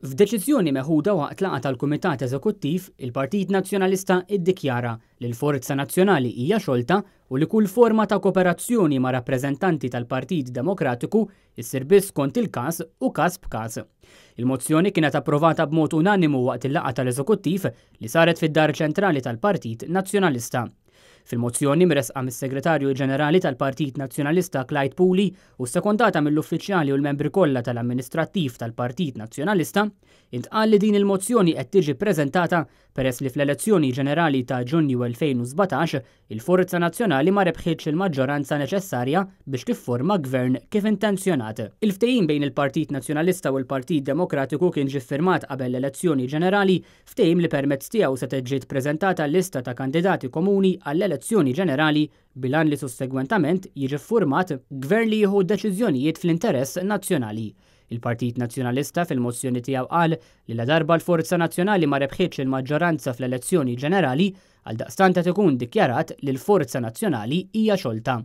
F'deċiżjoni meħuda waqt laqgħa tal-Kumitat Eżekuttiv, il-Partit Nazzjonalista iddikjara li l-Forza Nazzjonali hija xolta u li kull forma ta' kooperazzjoni ma' rappreżentanti tal-Partit Demokratiku issir biss skont il-każ u każ b'każ. Il-mozzjoni kienet approvata b'mod unanimu waqt il-laqgħa tal-Eżekuttiv li saret fid-Dar Ċentrali tal-Partit Nazzjonalista. Fil-mozzjoni mresqa mis-Segretarju Ġenerali tal-Partit Nazzjonalista Clyde Puli u sekondata mill-uffiċjali u l-membri kollha tal-Amministrattiv tal-Partit Nazzjonalista, intqal li din il-mozzjoni qed tiġi ppreżentata peress li fl-elezzjoni ġenerali ta' Ġunju 2017 il-Forza Nazzjonali ma rebħitx il-maġġoranza neċessarja biex tifforma gvern kif intenzjonat. Il-ftehim bejn il-Partit Nazzjonalista u l-Partit Demokratiku kien ġie ffirmat qabel l-elezzjoni ġenerali, ftehim li permezz tiegħu se tiġi ppreżentata lista ta' kandidati komuni għall-elezzjoni ġenerali bilan li sussegwentament jiġi ffurmat gvern li jieħu deċiżjonijiet fl-interess nazzjonali. Il-Partit Nazzjonalista fil-mozzjoni tiegħu qal li la darba l-Forza Nazzjonali ma rebħitx il-maġġoranza fl-elezzjoni ġenerali għaldaqstant qed ikun dikjarat li l-Forza Nazzjonali hija xolta.